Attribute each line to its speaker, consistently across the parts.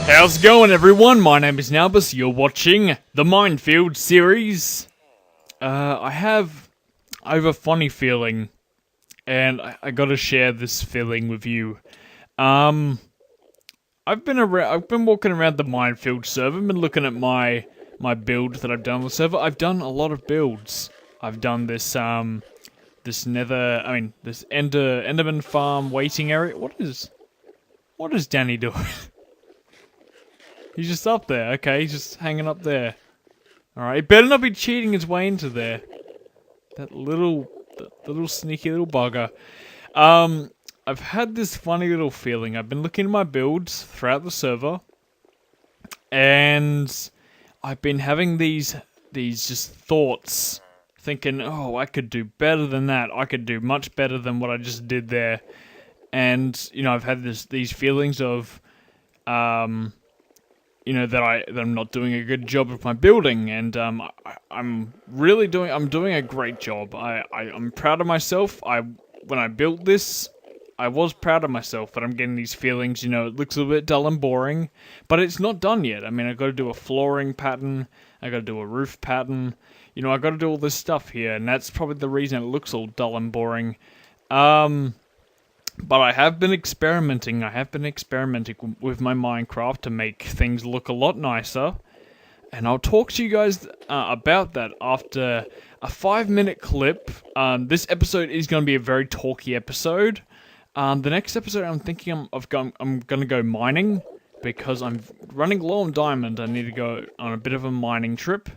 Speaker 1: How's it going, everyone? My name is Nalbus. You're watching the Minefields series. I have a funny feeling, and I gotta share this feeling with you. I've been walking around the Minefield server. I've been looking at my build that I've done on the server. I've done a lot of builds. I've done this this Enderman farm waiting area. What is Danny doing? He's just up there. Okay, he's just hanging up there. Alright, he better not be cheating his way into there. That little sneaky little bugger. I've had this funny little feeling. I've been looking at my builds throughout the server, and I've been having these just thoughts, thinking, oh, I could do better than that. I could do much better than what I just did there. And, you know, I've had these feelings of, you know, that I'm not doing a good job of my building, and I'm doing a great job. I'm proud of myself. When I built this, I was proud of myself, but I'm getting these feelings, you know, it looks a little bit dull and boring, but it's not done yet. I mean, I've got to do a flooring pattern, I got to do a roof pattern, you know, I got to do all this stuff here, and that's probably the reason it looks all dull and boring. But I have been experimenting. With my Minecraft to make things look a lot nicer. And I'll talk to you guys about that after a 5-minute clip. This episode is going to be a very talky episode. The next episode I'm thinking I'm going to go mining. Because I'm running low on diamond. I need to go on a bit of a mining trip.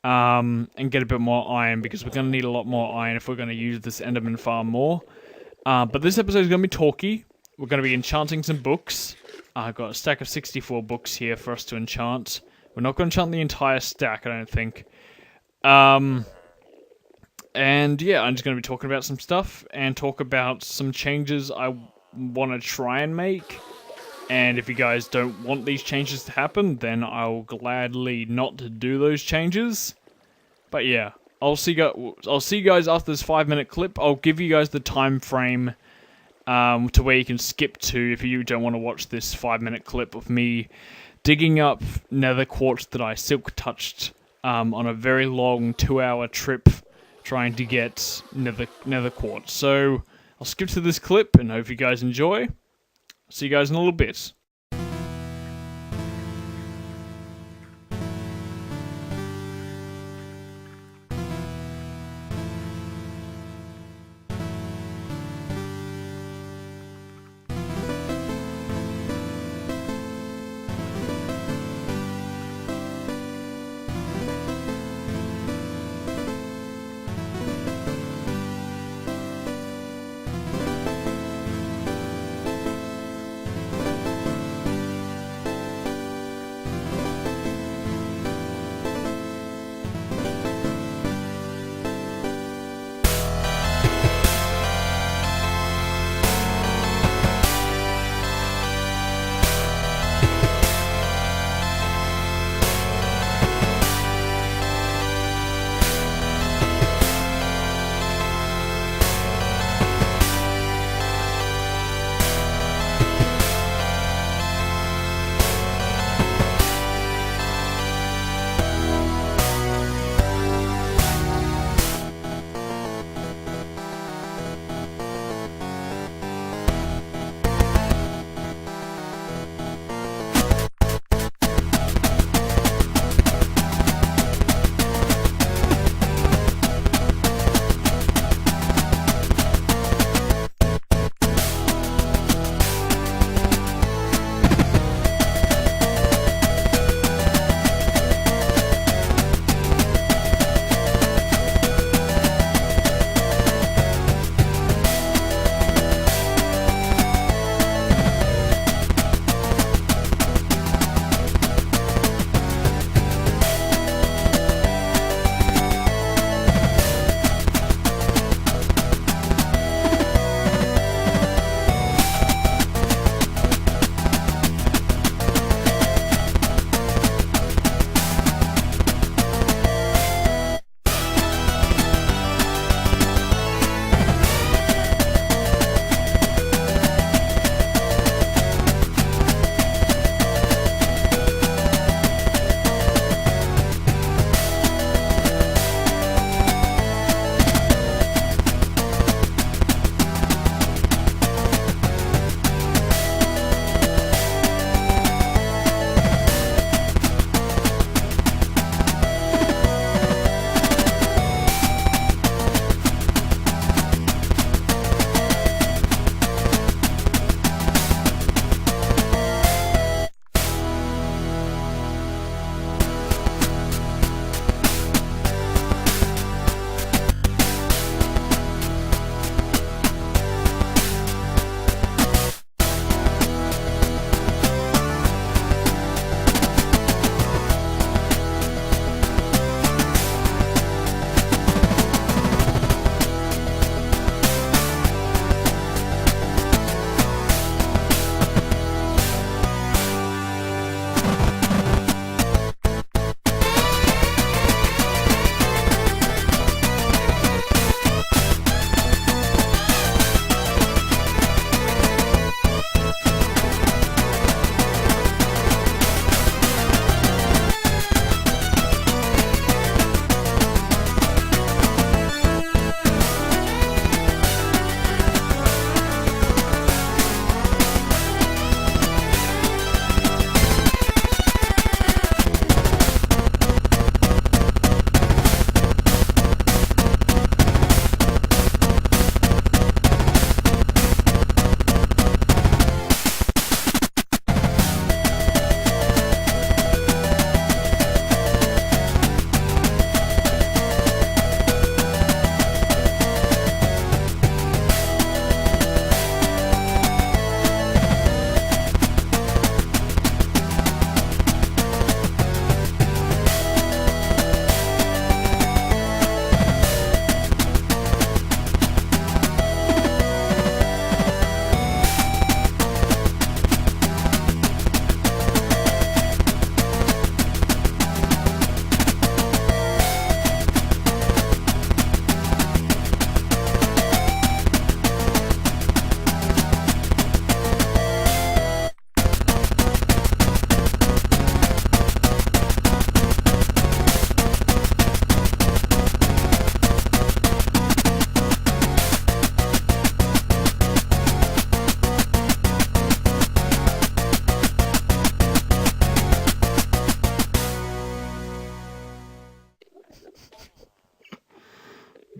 Speaker 1: And get a bit more iron. Because we're going to need a lot more iron if we're going to use this Enderman farm more. But this episode is going to be talky. We're going to be enchanting some books. I've got a stack of 64 books here for us to enchant. We're not going to enchant the entire stack, I don't think. And yeah, I'm just going to be talking about some stuff and talk about some changes I want to try and make. And if you guys don't want these changes to happen, then I'll gladly not do those changes. But yeah. I'll see you guys after this 5-minute clip. I'll give you guys the time frame to where you can skip to if you don't want to watch this 5-minute clip of me digging up nether quartz that I silk touched on a very long 2-hour trip trying to get nether quartz. So I'll skip to this clip and hope you guys enjoy. See you guys in a little bit.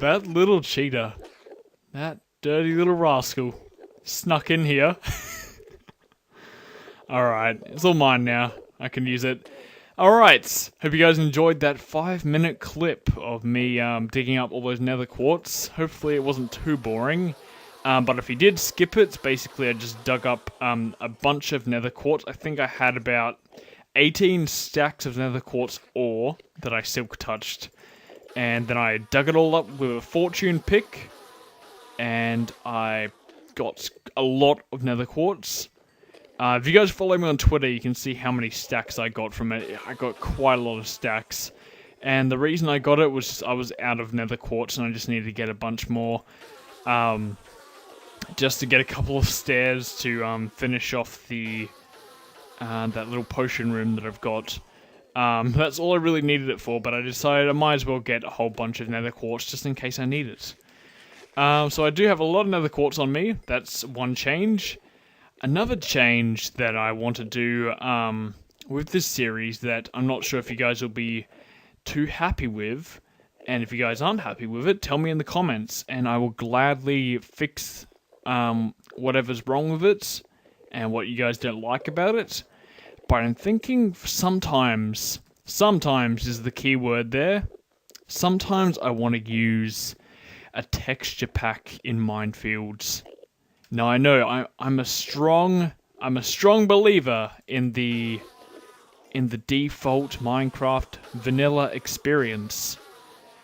Speaker 1: That little cheater. That dirty little rascal. Snuck in here. Alright, it's all mine now. I can use it. Alright, hope you guys enjoyed that 5-minute clip of me digging up all those nether quartz. Hopefully it wasn't too boring. But if you did skip it, basically I just dug up a bunch of nether quartz. I think I had about 18 stacks of nether quartz ore that I silk touched. And then I dug it all up with a fortune pick. And I got a lot of nether quartz. If you guys follow me on Twitter, you can see how many stacks I got from it. I got quite a lot of stacks. And the reason I got it was I was out of nether quartz and I just needed to get a bunch more. Just to get a couple of stairs to finish off the that little potion room that I've got. That's all I really needed it for, but I decided I might as well get a whole bunch of nether quartz just in case I need it. So I do have a lot of nether quartz on me. That's one change. Another change that I want to do with this series that I'm not sure if you guys will be too happy with, and if you guys aren't happy with it, tell me in the comments, and I will gladly fix whatever's wrong with it, and what you guys don't like about it. But I'm thinking sometimes is the key word there. Sometimes I want to use a texture pack in Minefields. Now I know I'm a strong believer in the default Minecraft vanilla experience.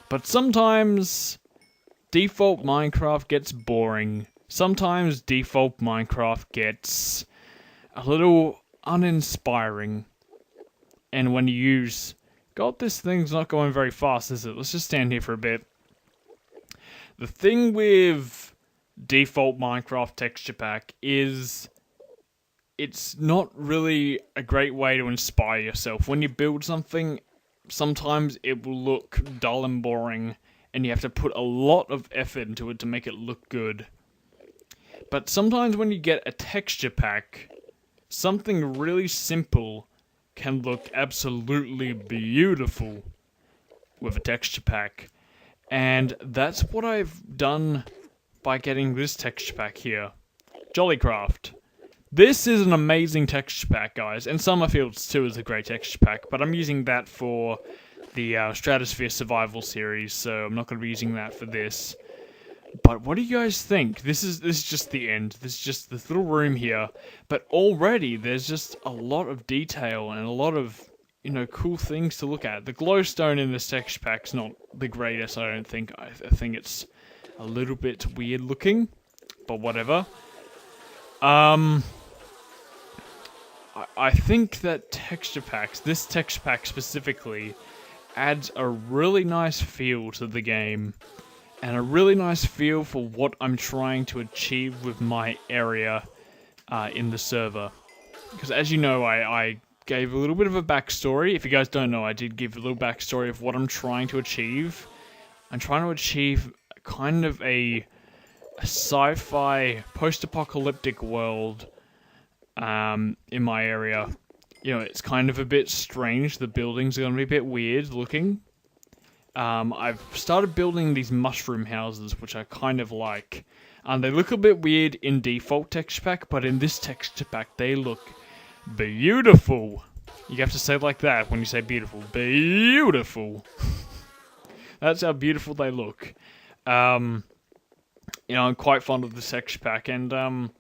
Speaker 1: But sometimes default Minecraft gets boring. Sometimes default Minecraft gets a little uninspiring. And when you use... God, this thing's not going very fast, is it? Let's just stand here for a bit. The thing with default Minecraft texture pack is it's not really a great way to inspire yourself. When you build something, sometimes it will look dull and boring, and you have to put a lot of effort into it to make it look good. But sometimes when you get a texture pack, something really simple can look absolutely beautiful with a texture pack. And that's what I've done by getting this texture pack here. Jollycraft. This is an amazing texture pack, guys, and Summerfields 2 is a great texture pack, but I'm using that for the Stratosphere Survival series, so I'm not going to be using that for this. But what do you guys think? This is just the end. This is just this little room here, but already there's just a lot of detail and a lot of, you know, cool things to look at. The glowstone in this texture pack's not the greatest, I don't think. I think it's a little bit weird looking, but whatever. I think that this texture pack specifically, adds a really nice feel to the game, and a really nice feel for what I'm trying to achieve with my area in the server. Because as you know, I gave a little bit of a backstory. If you guys don't know, I did give a little backstory of what I'm trying to achieve. I'm trying to achieve kind of a sci-fi post-apocalyptic world in my area. You know, it's kind of a bit strange. The buildings are going to be a bit weird looking. I've started building these mushroom houses, which I kind of like. They look a bit weird in default texture pack, but in this texture pack, they look beautiful. You have to say it like that when you say beautiful. Beautiful. That's how beautiful they look. You know, I'm quite fond of this texture pack, and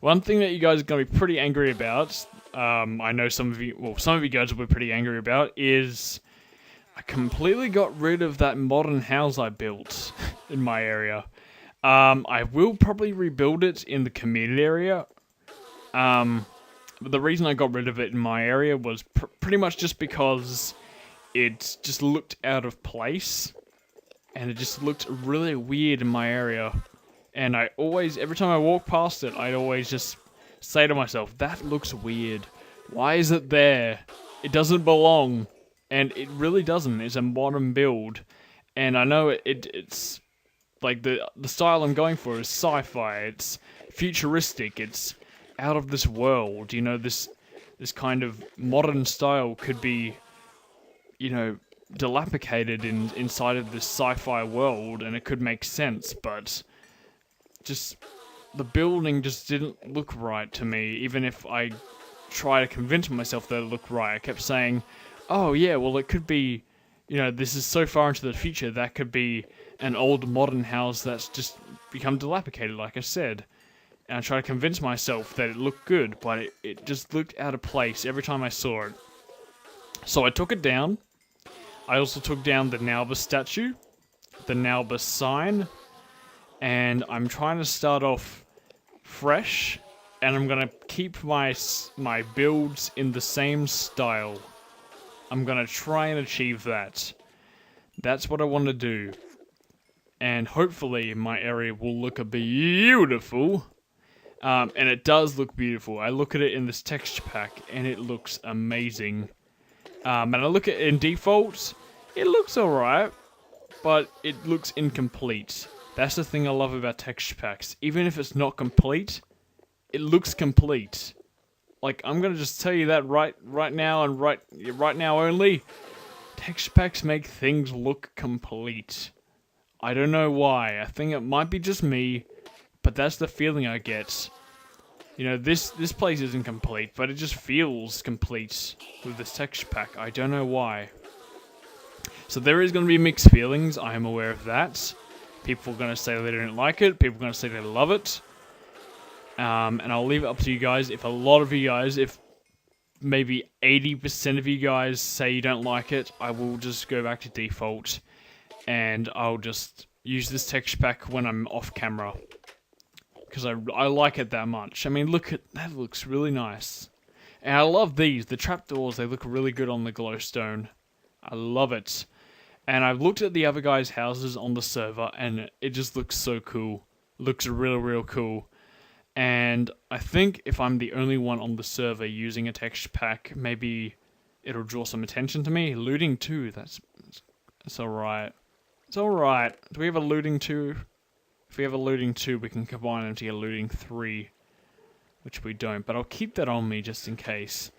Speaker 1: one thing that you guys are going to be pretty angry about, I know some of you guys will be pretty angry about, is I completely got rid of that modern house I built in my area. I will probably rebuild it in the community area. But the reason I got rid of it in my area was pretty much just because it just looked out of place. And it just looked really weird in my area. And I always, every time I walk past it, I'd always just say to myself, that looks weird. Why is it there? It doesn't belong. And it really doesn't. It's a modern build. And I know it's like the style I'm going for is sci-fi. It's futuristic. It's out of this world. You know, this kind of modern style could be, you know, dilapidated inside of this sci-fi world, and it could make sense, but just the building just didn't look right to me, even if I try to convince myself that it looked right. I kept saying, oh yeah, well it could be, this is so far into the future, that could be an old modern house that's just become dilapidated, like I said. And I tried to convince myself that it looked good, but it just looked out of place every time I saw it. So I took it down. I also took down the Naubus statue, the Naubus sign, and I'm trying to start off fresh, and I'm gonna keep my builds in the same style. I'm gonna try and achieve that. That's what I want to do. And hopefully my area will look beautiful. And it does look beautiful. I look at it in this texture pack, and it looks amazing. And I look at it in default, it looks alright, but it looks incomplete. That's the thing I love about texture packs. Even if it's not complete, it looks complete. Like, I'm gonna just tell you that right now and right now only. Texture packs make things look complete. I don't know why. I think it might be just me, but that's the feeling I get. This place isn't complete, but it just feels complete with this texture pack. I don't know why. So there is going to be mixed feelings. I am aware of that. People are going to say they don't like it. People are going to say they love it. And I'll leave it up to you guys. If a lot of you guys, if maybe 80% of you guys say you don't like it, I will just go back to default. And I'll just use this texture pack when I'm off camera. Because I like it that much. I mean, look at that, looks really nice. And I love these. The trapdoors, they look really good on the glowstone. I love it. And I've looked at the other guys' houses on the server, and it just looks so cool. Looks real, real cool. And I think if I'm the only one on the server using a texture pack, maybe it'll draw some attention to me. Looting 2, that's alright. It's alright. Do we have a looting 2? If we have a looting 2, we can combine them to get looting 3. Which we don't, but I'll keep that on me just in case.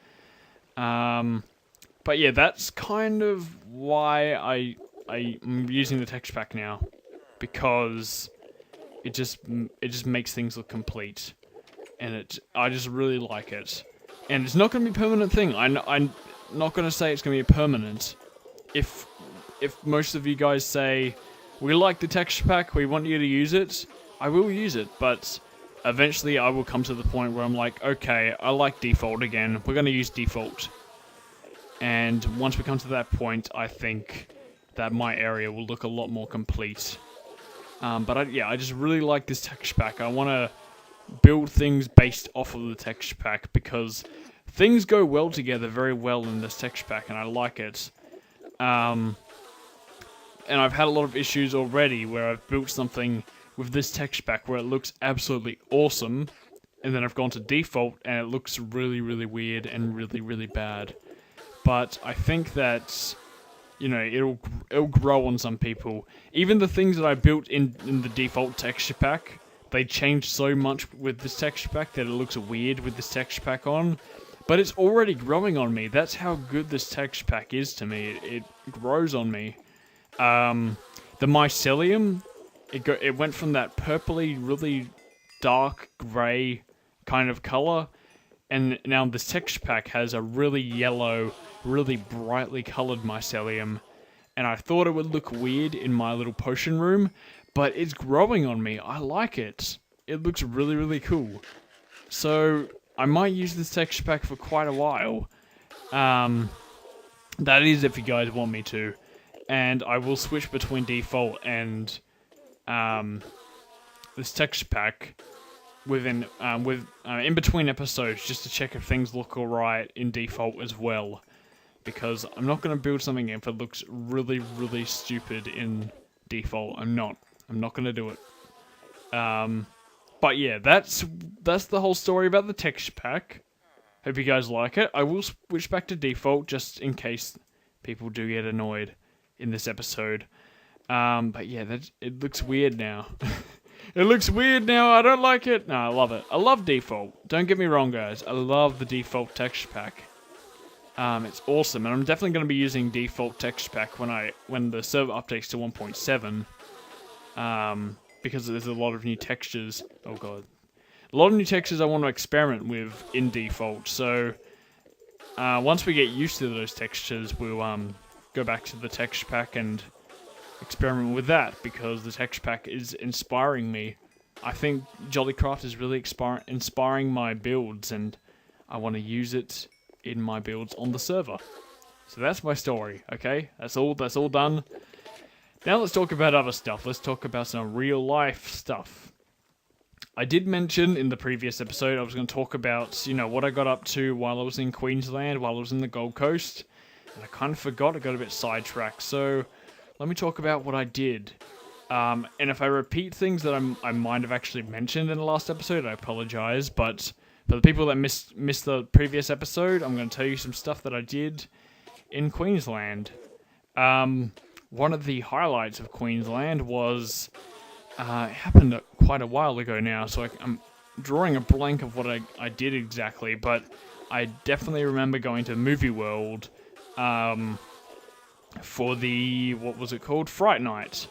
Speaker 1: But yeah, that's kind of why I'm using the texture pack now. Because it just makes things look complete. And I just really like it. And it's not going to be a permanent thing. I'm not going to say it's going to be permanent. If most of you guys say, we like the texture pack, we want you to use it, I will use it, but eventually I will come to the point where I'm like, okay, I like default again, we're going to use default. And once we come to that point, I think that my area will look a lot more complete. But I just really like this texture pack. I want to build things based off of the texture pack, because things go well together very well in this texture pack, and I like it. And I've had a lot of issues already where I've built something with this texture pack where it looks absolutely awesome, and then I've gone to default and it looks really, really weird and really, really bad. But I think that, it'll grow on some people. Even the things that I built in the default texture pack, they changed so much with this texture pack that it looks weird with this texture pack on. But it's already growing on me. That's how good this texture pack is to me. It grows on me. The mycelium, it went from that purpley, really dark grey kind of colour, and now this texture pack has a really yellow, really brightly coloured mycelium, and I thought it would look weird in my little potion room, but it's growing on me. I like it. It looks really, really cool. So I might use this texture pack for quite a while. That is if you guys want me to. And I will switch between default and this texture pack in between episodes, just to check if things look alright in default as well. Because I'm not going to build something if it looks really, really stupid in default. I'm not going to do it. But yeah, that's the whole story about the texture pack. Hope you guys like it. I will switch back to default just in case people do get annoyed in this episode. But yeah, it looks weird now. It looks weird now. I don't like it. No, I love it. I love default. Don't get me wrong, guys. I love the default texture pack. It's awesome, and I'm definitely going to be using default texture pack when the server updates to 1.7, because there's a lot of new textures. Oh god, a lot of new textures I want to experiment with in default. So once we get used to those textures, we'll go back to the texture pack and experiment with that, because the texture pack is inspiring me. I think Jollycraft is really inspiring my builds, and I want to use it in my builds on the server. So that's my story, okay? That's all done. Now let's talk about other stuff. Let's talk about some real life stuff. I did mention in the previous episode I was going to talk about, what I got up to while I was in Queensland, while I was in the Gold Coast. And I kind of forgot, I got a bit sidetracked. So let me talk about what I did. And if I repeat things that I might have actually mentioned in the last episode, I apologize. But for the people that missed the previous episode, I'm going to tell you some stuff that I did in Queensland. One of the highlights of Queensland was, it happened quite a while ago now, so I'm drawing a blank of what I did exactly, but I definitely remember going to Movie World for the, what was it called? Fright Night.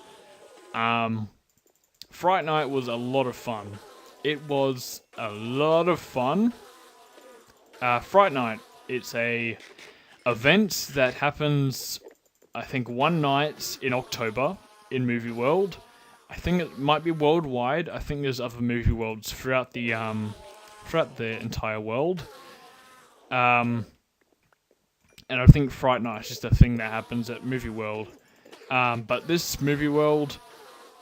Speaker 1: Fright Night was a lot of fun. It was a lot of fun. Fright Night, it's a event that happens, I think, one night in October in Movie World. I think it might be worldwide. I think there's other movie worlds throughout the entire world. And I think Fright Night is just a thing that happens at Movie World. But this Movie World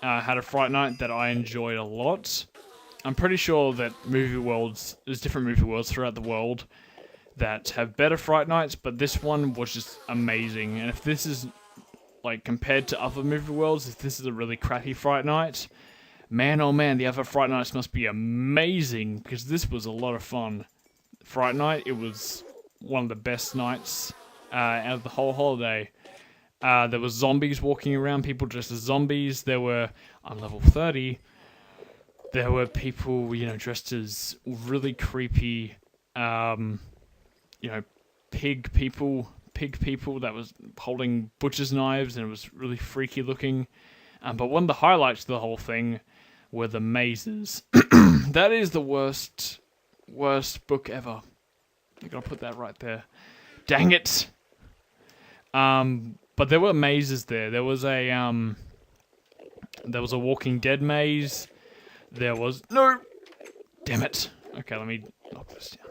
Speaker 1: had a Fright Night that I enjoyed a lot. I'm pretty sure that there's different movie worlds throughout the world that have better Fright Nights, but this one was just amazing. And if this is, compared to other movie worlds, if this is a really crappy Fright Night, man oh man, the other Fright Nights must be amazing, because this was a lot of fun. Fright Night, it was one of the best nights out of the whole holiday. There were zombies walking around, people dressed as zombies. There were, on level 30, there were people, dressed as really creepy, pig people that was holding butcher's knives, and it was really freaky looking. But one of the highlights of the whole thing were the mazes. That is the worst book ever. I'm gonna put that right there. Dang it! But there were mazes there. There was a Walking Dead maze. No! Damn it. Okay, let me knock this down.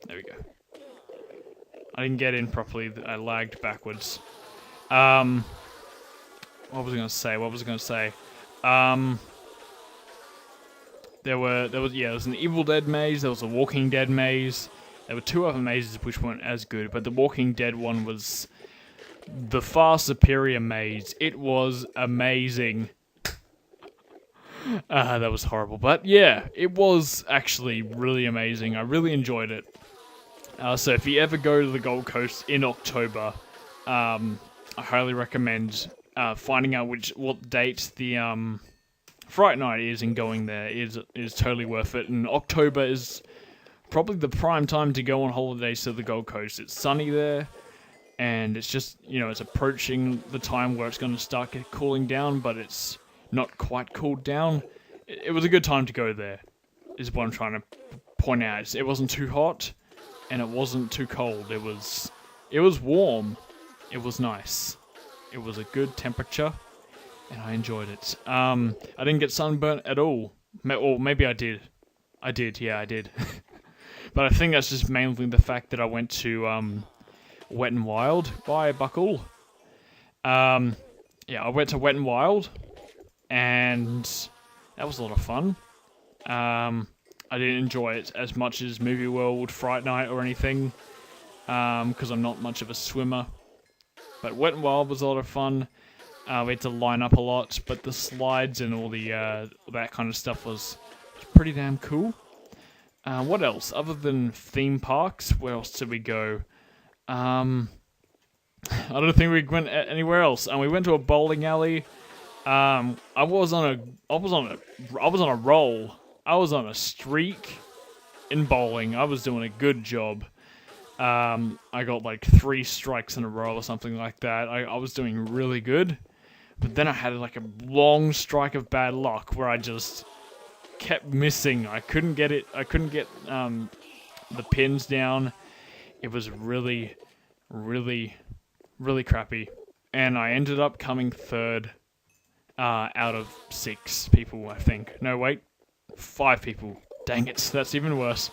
Speaker 1: There we go. I didn't get in properly. I lagged backwards. What was I going to say? There was an Evil Dead maze. There was a Walking Dead maze. There were two other mazes which weren't as good, but the Walking Dead one was the far superior maze. It was amazing. That was horrible. But yeah, it was actually really amazing. I really enjoyed it. So if you ever go to the Gold Coast in October, I highly recommend finding out what date the Fright Night is and going there. Is totally worth it. And October is probably the prime time to go on holidays to the Gold Coast. It's sunny there, and it's just, it's approaching the time where it's going to start cooling down, but it's not quite cooled down. It was a good time to go there, is what I'm trying to point out. It wasn't too hot, and it wasn't too cold. It was warm. It was nice. It was a good temperature, and I enjoyed it. I didn't get sunburnt at all. Or maybe I did. I did. But I think that's just mainly the fact that I went to Wet n Wild by Buckle. I went to Wet n Wild, and that was a lot of fun. I didn't enjoy it as much as Movie World, Fright Night, or anything, because I'm not much of a swimmer. But Wet n Wild was a lot of fun. We had to line up a lot, but the slides and all the that kind of stuff was pretty damn cool. What else? Other than theme parks, where else did we go? I don't think we went anywhere else. And we went to a bowling alley. I was on a roll. I was on a streak in bowling. I was doing a good job. I got like 3 strikes in a row or something like that. I was doing really good. But then I had like a long strike of bad luck where I just kept missing. I couldn't get it. I couldn't get the pins down. It was really, really, really crappy. And I ended up coming 3rd out of 6 people, I think. No, wait. 5 people. Dang it. That's even worse.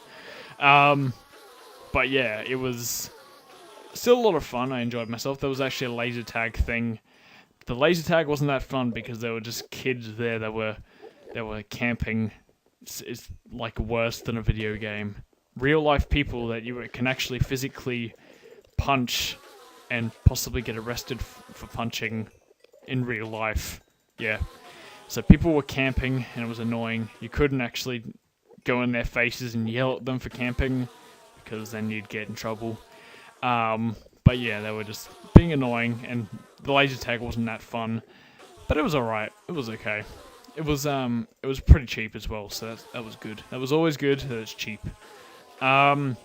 Speaker 1: But yeah, it was still a lot of fun. I enjoyed myself. There was actually a laser tag thing. The laser tag wasn't that fun because there were just kids there that were camping. It's like worse than a video game. Real life people that you can actually physically punch and possibly get arrested for punching in real life. Yeah. So people were camping and it was annoying. You couldn't actually go in their faces and yell at them for camping because then you'd get in trouble. But yeah, they were just being annoying, and the laser tag wasn't that fun, but it was alright. It was okay. It was pretty cheap as well, so that was good. That was always good that it's cheap. What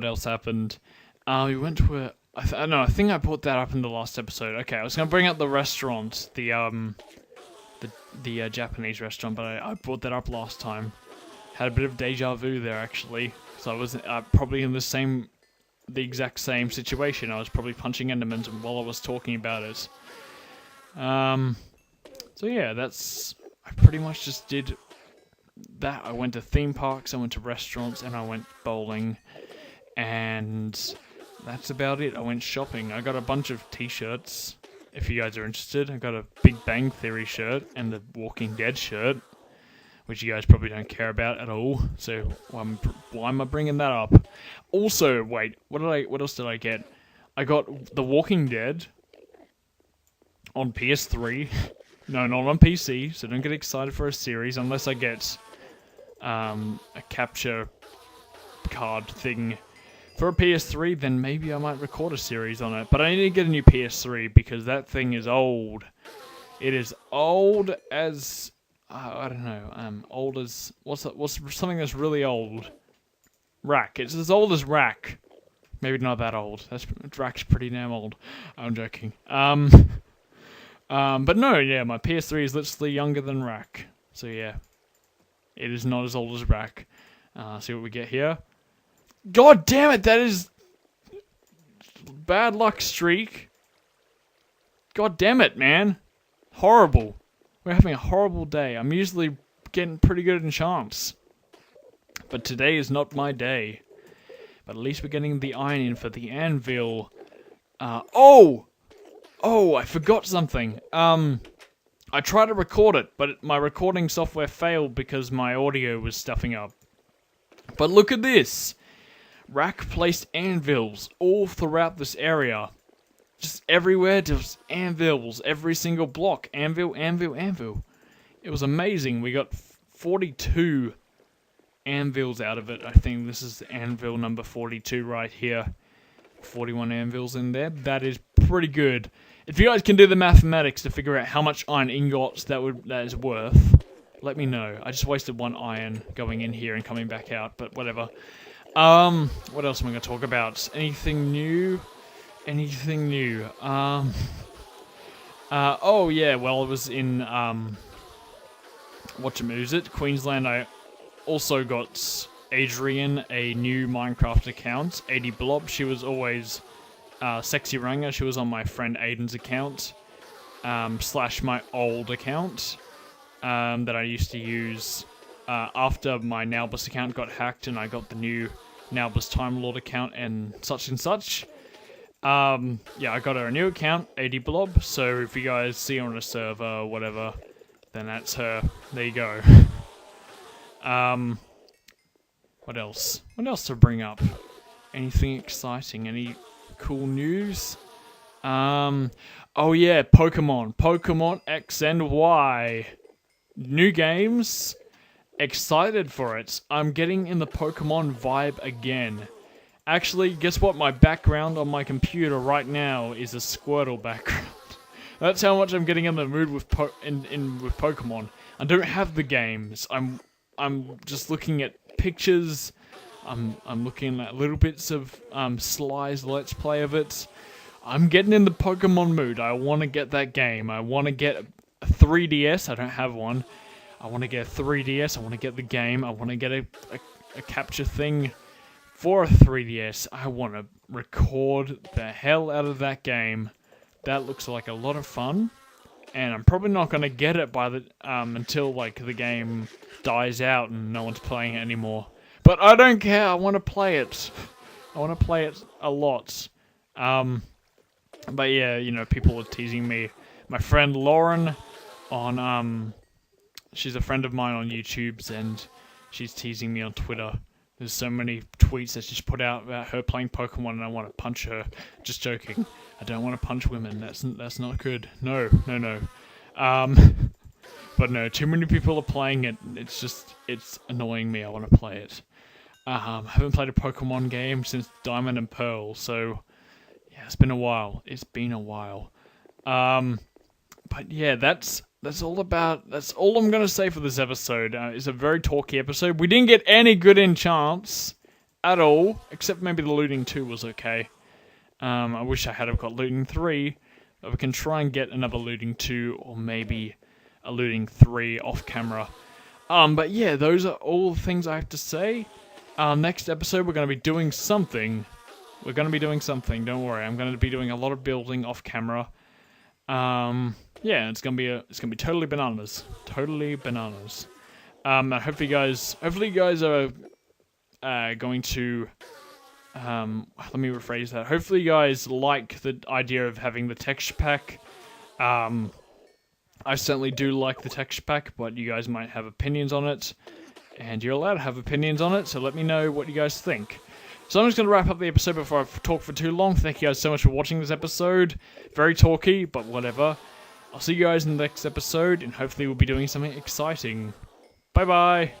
Speaker 1: else happened? We went to a... I think I brought that up in the last episode. Okay, I was going to bring up the restaurant, the Japanese restaurant, but I brought that up last time. Had a bit of deja vu there, actually. So I was probably in the exact same situation. I was probably punching Endermans while I was talking about it. So yeah, I pretty much just did that. I went to theme parks, I went to restaurants, and I went bowling. And that's about it. I went shopping. I got a bunch of t-shirts, if you guys are interested. I got a Big Bang Theory shirt and the Walking Dead shirt, which you guys probably don't care about at all. So why am I bringing that up? Also, wait, what else did I get? I got The Walking Dead on PS3. No, not on PC. So don't get excited for a series unless I get a capture card thing for a PS3. Then maybe I might record a series on it. But I need to get a new PS3 because that thing is old. It is old as... I don't know. Old as what's something that's really old? Rack. It's as old as Rack. Maybe not that old. Rack's pretty damn old. I'm joking. But no, yeah, my PS3 is literally younger than Rack. So yeah, it is not as old as Rack. See what we get here. God damn it! That is bad luck streak. God damn it, man! Horrible. We're having a horrible day. I'm usually getting pretty good at enchants. But today is not my day. But at least we're getting the iron in for the anvil. Oh, I forgot something. I tried to record it, but my recording software failed because my audio was stuffing up. But look at this. Rack placed anvils all throughout this area. Just everywhere, just anvils, every single block. Anvil, anvil, anvil. It was amazing. We got 42 anvils out of it. I think this is anvil number 42 right here. 41 anvils in there. That is pretty good. If you guys can do the mathematics to figure out how much iron ingots that is worth, let me know. I just wasted 1 iron going in here and coming back out, but whatever. What else am I going to talk about? Anything new? Anything new? Oh yeah, well, it was in, Queensland. I also got Adrian a new Minecraft account, 80 Blob. She was always, Sexy Ranger. She was on my friend Aiden's account, / my old account, that I used to use, after my Nowbus account got hacked and I got the new Nowbus Time Lord account and such and such. Yeah, I got her a new account, 80 Blob, so if you guys see her on a server or whatever, then that's her. There you go. What else? What else to bring up? Anything exciting? Any cool news? Oh yeah, Pokemon. Pokemon X and Y. New games. Excited for it. I'm getting in the Pokemon vibe again. Actually, guess what? My background on my computer right now is a Squirtle background. That's how much I'm getting in the mood with with Pokemon. I don't have the games. I'm just looking at pictures. I'm looking at little bits of Sly's Let's Play of it. I'm getting in the Pokemon mood. I want to get that game. I want to get a 3DS. I don't have one. I want to get a 3DS. I want to get the game. I want to get a capture thing for a 3DS. I want to record the hell out of that game. That looks like a lot of fun. And I'm probably not going to get it by the until like the game dies out and no one's playing it anymore. But I don't care. I want to play it. I want to play it a lot. But yeah, you know, people are teasing me. My friend Lauren on she's a friend of mine on YouTube's, and she's teasing me on Twitter. There's so many tweets that she's put out about her playing Pokemon, and I want to punch her. Just joking. I don't want to punch women. That's not good. No. But no, too many people are playing it. It's annoying me. I want to play it. I haven't played a Pokemon game since Diamond and Pearl, so yeah, it's been a while. But yeah, that's all I'm gonna say for this episode. It's a very talky episode. We didn't get any good enchants at all, except maybe the looting 2 was okay. I wish I had got looting 3, but we can try and get another looting 2 or maybe a looting 3 off camera. But yeah, those are all the things I have to say. Next episode we're gonna be doing something. Don't worry. I'm gonna be doing a lot of building off camera. Yeah, it's gonna be totally bananas. Hopefully you guys are going to let me rephrase that. Hopefully you guys like the idea of having the texture pack. I certainly do like the texture pack, but you guys might have opinions on it, and you're allowed to have opinions on it, so let me know what you guys think. So I'm just going to wrap up the episode before I talk for too long. Thank you guys so much for watching this episode. Very talky, but whatever. I'll see you guys in the next episode, and hopefully we'll be doing something exciting. Bye-bye!